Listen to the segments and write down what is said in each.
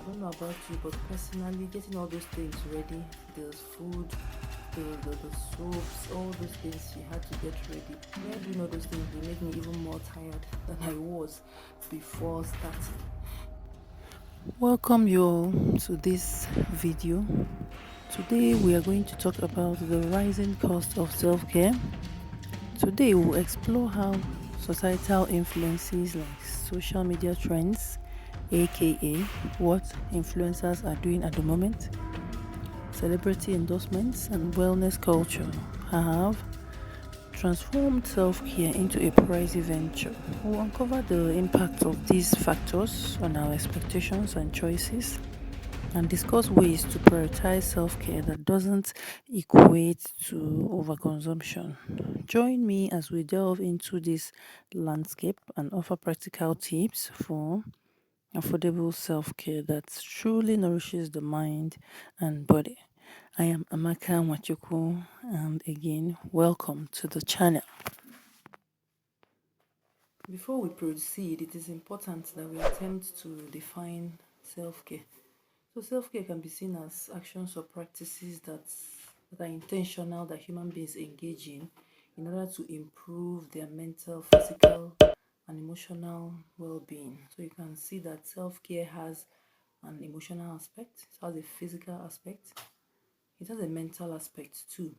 I don't know about you, but personally, getting all those things ready, the food, the soaps, all those things you had to get ready. When doing all those things will make me even more tired than I was before starting. Welcome you all to this video. Today we are going to talk about the rising cost of self-care. Today we'll explore how societal influences like social media trends, aka what influencers are doing at the moment, celebrity endorsements, and wellness culture have transformed self-care into a pricey venture. We'll uncover the impact of these factors on our expectations and choices and discuss ways to prioritize self-care that doesn't equate to overconsumption. Join me as we delve into this landscape and offer practical tips for affordable self-care that truly nourishes the mind and body. I am Amaka Wachuku, and again, welcome to the channel. Before we proceed, it is important that we attempt to define self-care. So self-care can be seen as actions or practices that are intentional that human beings engage in order to improve their mental, physical, and emotional well-being. So you can see that self-care has an emotional aspect, it has a physical aspect, it has a mental aspect too.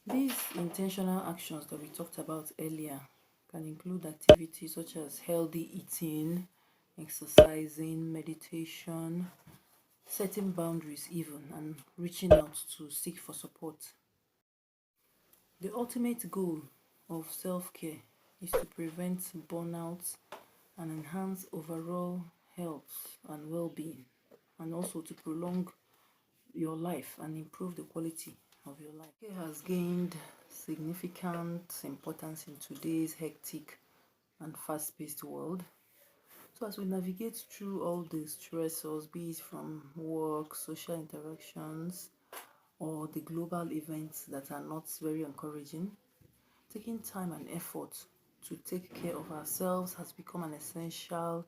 These intentional actions that we talked about earlier can include activities such as healthy eating, exercising, meditation, setting boundaries even, and reaching out to seek for support. The ultimate goal of self-care is to prevent burnout and enhance overall health and well-being, and also to prolong your life and improve the quality of your life. It has gained significant importance in today's hectic and fast-paced world. So as we navigate through all the stressors, be it from work, social interactions, or the global events that are not very encouraging, taking time and effort to take care of ourselves has become essential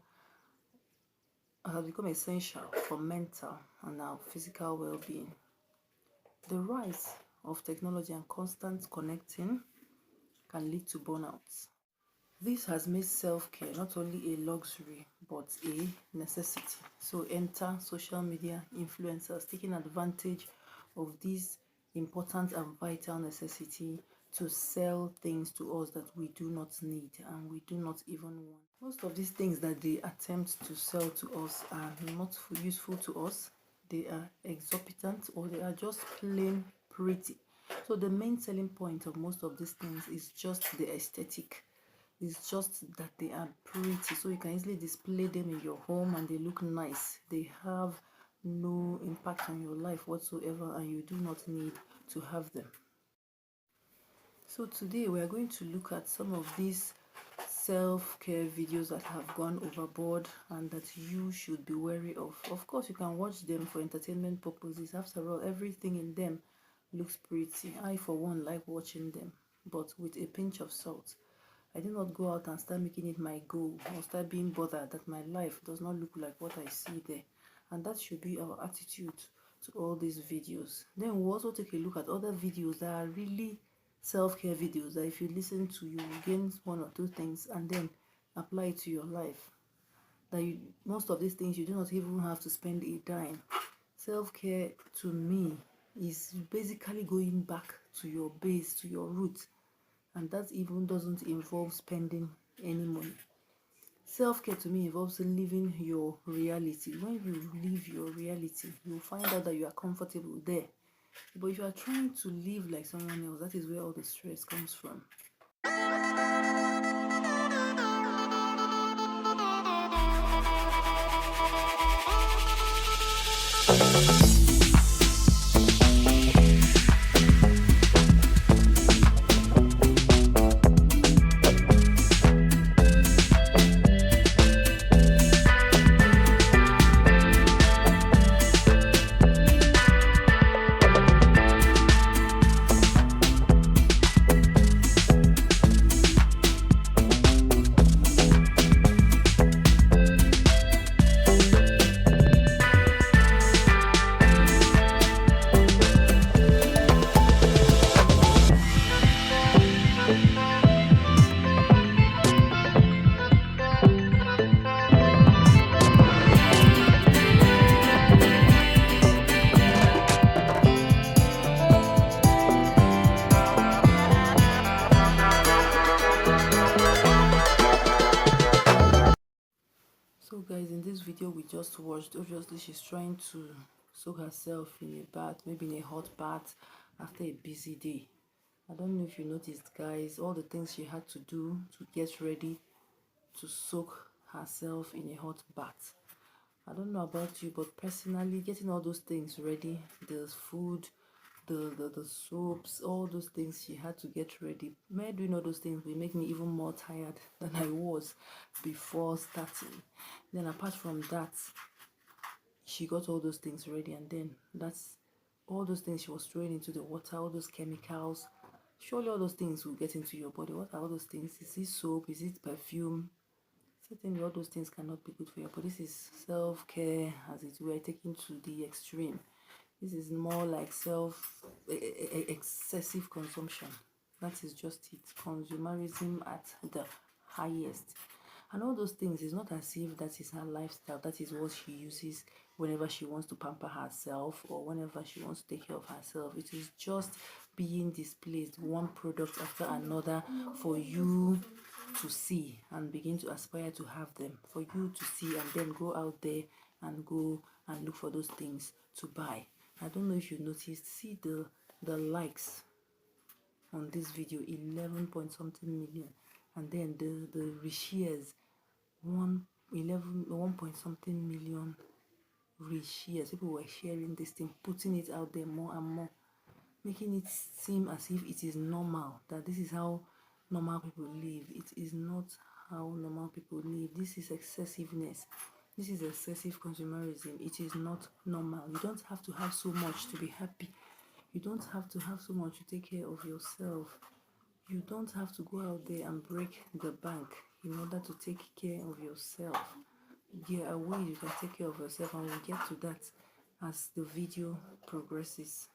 for mental and our physical well-being. The rise of technology and constant connecting can lead to burnout. This has made self-care not only a luxury but a necessity. So enter social media influencers taking advantage of this important and vital necessity to sell things to us that we do not need and we do not even want. Most of these things that they attempt to sell to us are not useful to us. They are exorbitant or they are just plain pretty. So the main selling point of most of these things is just the aesthetic. It's just that they are pretty, so you can easily display them in your home and they look nice. They have no impact on your life whatsoever and you do not need to have them. So today we are going to look at some of these self-care videos that have gone overboard and that you should be wary of. Of course, you can watch them for entertainment purposes. After all, everything in them looks pretty. I for one like watching them, but with a pinch of salt. I did not go out and start making it my goal or start being bothered that my life does not look like what I see there. And that should be our attitude to all these videos. Then we'll also take a look at other videos that are really self-care videos that if you listen to, you will gain one or two things and then apply it to your life. Most of these things you do not even have to spend a dime. Self-care to me is basically going back to your base, to your roots. And that even doesn't involve spending any money. Self-care to me involves living your reality. When you live your reality, you'll find out that you are comfortable there. But if you are trying to live like someone else, that is where all the stress comes from. just watched, obviously she's trying to soak herself in a bath, maybe in a hot bath after a busy day. I don't know if you noticed, guys, all the things she had to do to get ready to soak herself in a hot bath. I don't know about you, but personally, getting all those things ready, the food, the soaps, all those things she had to get ready, me doing all those things will make me even more tired than I was before starting. Then apart from that, she got all those things ready, and then that's all those things she was throwing into the water, all those chemicals. Surely all those things will get into your body. What are all those things? Is it soap? Is it perfume? Certainly all those things cannot be good for you, but this is self-care, as it were, taken to the extreme. This is more like excessive consumption. That is just it. Consumerism at the highest. And all those things, is not as if that is her lifestyle. That is what she uses whenever she wants to pamper herself or whenever she wants to take care of herself. It is just being displayed, one product after another, for you to see and begin to aspire to have them, for you to see and then go out there and go and look for those things to buy. I don't know if you noticed, see the likes on this video, 11 point something million, and then the reshares, 1 point something million reshares. People were sharing this thing, putting it out there more and more, making it seem as if it is normal, that this is how normal people live. It is not how normal people live. This is excessiveness. This is excessive consumerism. It is not normal. You don't have to have so much to be happy. You don't have to have so much to take care of yourself. You don't have to go out there and break the bank in order to take care of yourself. There are ways you can take care of yourself, and we'll get to that as the video progresses.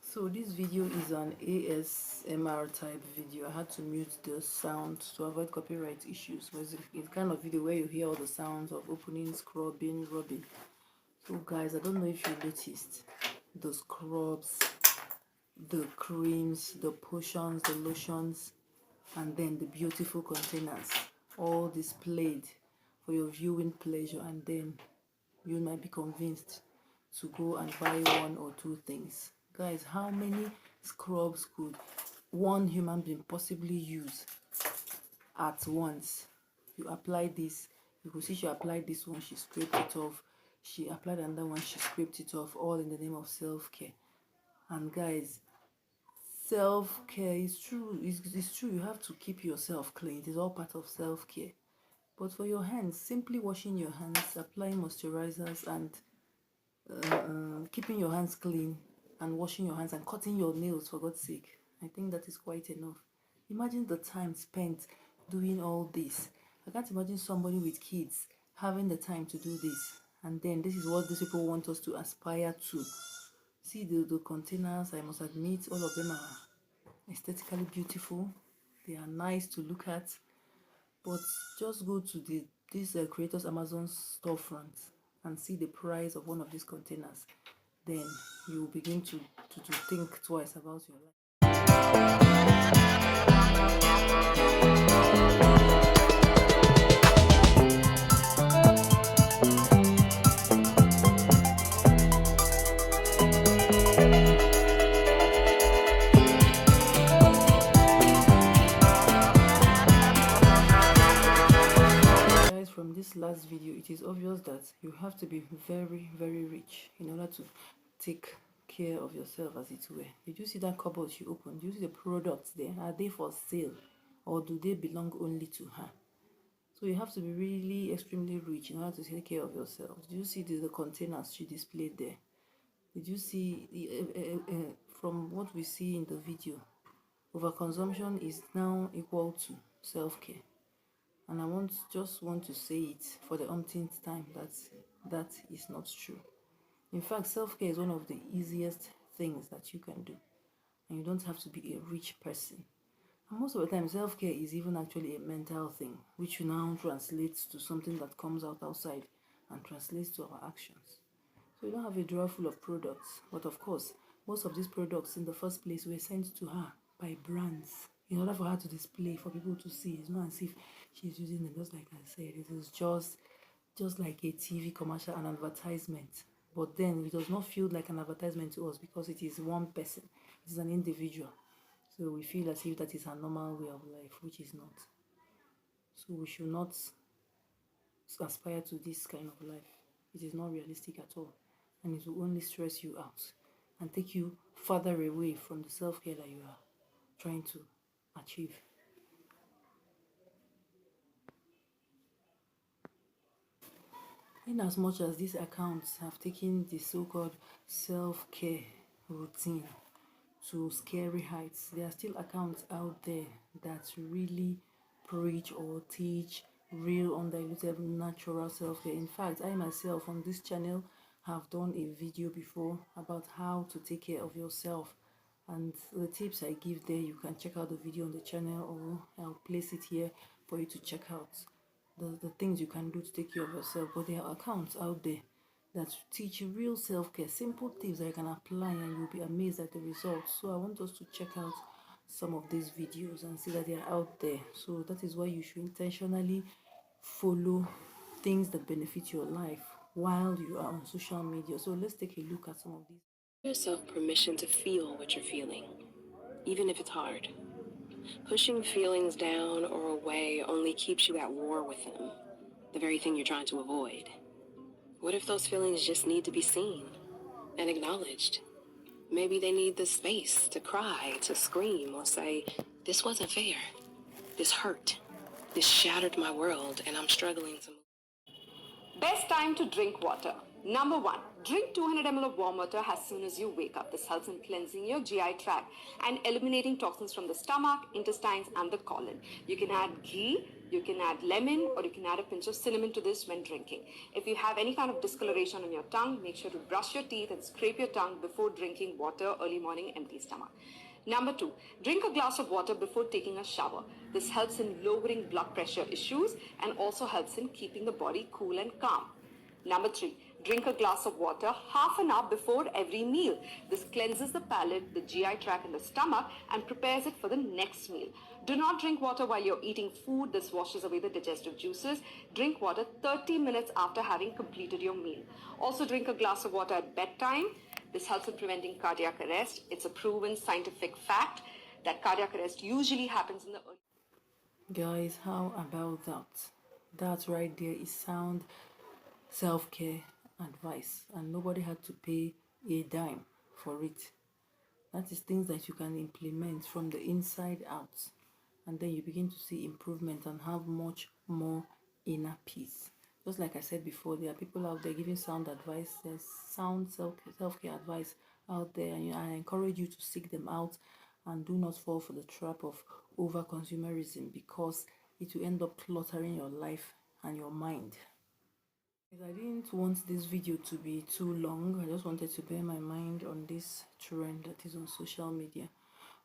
So this video is an ASMR type video. I had to mute the sound to avoid copyright issues. It's a kind of video where you hear all the sounds of opening, scrubbing, rubbing. So guys, I don't know if you noticed the scrubs, the creams, the potions, the lotions, and then the beautiful containers, all displayed for your viewing pleasure, and then you might be convinced to go and buy one or two things. Guys, how many scrubs could one human being possibly use at once? You apply this, you could see she applied this one, she scraped it off, she applied another one, she scraped it off, all in the name of self-care. And guys, self-care is true, it's true, you have to keep yourself clean. It is all part of self-care. But for your hands, simply washing your hands, applying moisturizers, and keeping your hands clean, and washing your hands and cutting your nails, for God's sake, I think that is quite enough. Imagine the time spent doing all this. I can't imagine somebody with kids having the time to do this, and then this is what these people want us to aspire to. See the containers, I must admit, all of them are aesthetically beautiful. They are nice to look at, but just go to this creators Amazon storefront and see the price of one of these containers. Then you will begin to think twice about your life. From this last video, it is obvious that you have to be very, very rich in order to take care of yourself, as it were. Did you see that cupboard she opened? Do you see the products there? Are they for sale, or do they belong only to her? So you have to be really extremely rich in order to take care of yourself. Did you see the containers she displayed there? Did you see from what we see in the video, overconsumption is now equal to self-care. And I just want to say it for the umpteenth time that is not true. In fact, self-care is one of the easiest things that you can do. And you don't have to be a rich person. And most of the time, self-care is even actually a mental thing, which now translates to something that comes out outside and translates to our actions. So we don't have a drawer full of products. But of course, most of these products in the first place were sent to her by brands in order for her to display, for people to see. It's not as if she's using them, just like I said. It is just like a TV commercial, an advertisement. But then it does not feel like an advertisement to us because it is one person. It is an individual. So we feel as if that is our normal way of life, which is not. So we should not aspire to this kind of life. It is not realistic at all. And it will only stress you out and take you further away from the self-care that you are trying to achieve. In as much as these accounts have taken the so-called self-care routine to scary heights, there are still accounts out there that really preach or teach real undiluted natural self-care. In fact, I myself on this channel have done a video before about how to take care of yourself, and the tips I give there, you can check out the video on the channel, or I'll place it here for you to check out the things you can do to take care of yourself. But there are accounts out there that teach you real self-care, simple tips that you can apply, and you'll be amazed at the results. So I want us to check out some of these videos and see that they are out there. So that is why you should intentionally follow things that benefit your life while you are on social media. So let's take a look at some of these. Give yourself permission to feel what you're feeling, even if it's hard. Pushing feelings down or away only keeps you at war with them, the very thing you're trying to avoid. What if those feelings just need to be seen and acknowledged? Maybe they need the space to cry, to scream, or say, "This wasn't fair. This hurt. This shattered my world, and I'm struggling to move." Best time to drink water. Number one, drink 200 ml of warm water as soon as you wake up. This helps in cleansing your GI tract and eliminating toxins from the stomach, intestines, and the colon. You can add ghee, you can add lemon, or you can add a pinch of cinnamon to this when drinking. If you have any kind of discoloration on your tongue, make sure to brush your teeth and scrape your tongue before drinking water early morning, empty stomach. Number two, drink a glass of water before taking a shower. This helps in lowering blood pressure issues and also helps in keeping the body cool and calm. Number three, drink a glass of water half an hour before every meal. This cleanses the palate, the GI tract, and the stomach and prepares it for the next meal. Do not drink water while you're eating food. This washes away the digestive juices. Drink water 30 minutes after having completed your meal. Also, drink a glass of water at bedtime. This helps in preventing cardiac arrest. It's a proven scientific fact that cardiac arrest usually happens in the early. Guys, how about that? That right there is sound self-care advice, and nobody had to pay a dime for it. That is things that you can implement from the inside out, and then you begin to see improvement and have much more inner peace. Just like I said before, there are people out there giving sound advice. There's sound self-care advice out there, and I encourage you to seek them out and do not fall for the trap of over consumerism, because it will end up cluttering your life and your mind. I didn't want this video to be too long. I just wanted to bear my mind on this trend that is on social media.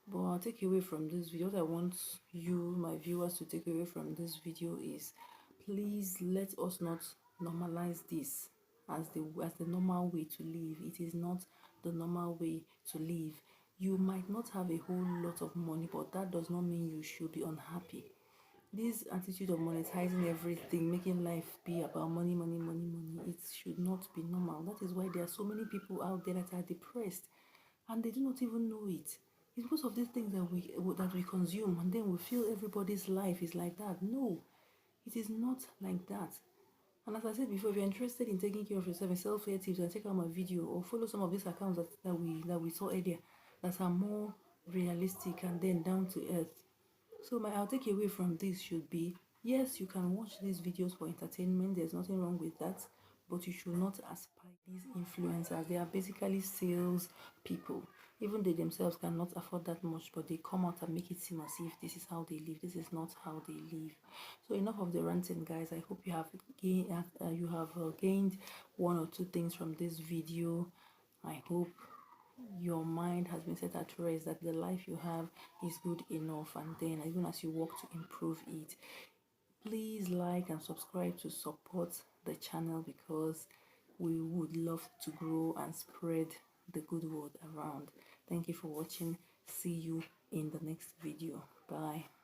But I'll take away from this video, what I want you, my viewers, to take away from this video is, please let us not normalize this as the normal way to live. It is not the normal way to live. You might not have a whole lot of money, but that does not mean you should be unhappy. This attitude of monetizing everything, making life be about money, money, money, money, it should not be normal. That is why there are so many people out there that are depressed and they do not even know it. It's because of these things that we consume, and then we feel everybody's life is like that. No, it is not like that. And as I said before, if you're interested in taking care of yourself and self-care tips, and check out my video or follow some of these accounts that we saw earlier that are more realistic and then down to earth. So my I'll take away from this should be, yes, you can watch these videos for entertainment. There's nothing wrong with that. but you should not aspire these influencers. They are basically sales people. Even they themselves cannot afford that much, but they come out and make it seem as if this is how they live. This is not how they live. So enough of the ranting, guys. I hope you have gained one or two things from this video. I hope your mind has been set at rest that the life you have is good enough, and then even as you work to improve it, please like and subscribe to support the channel, because we would love to grow and spread the good word around. Thank you for watching. See you in the next video. Bye.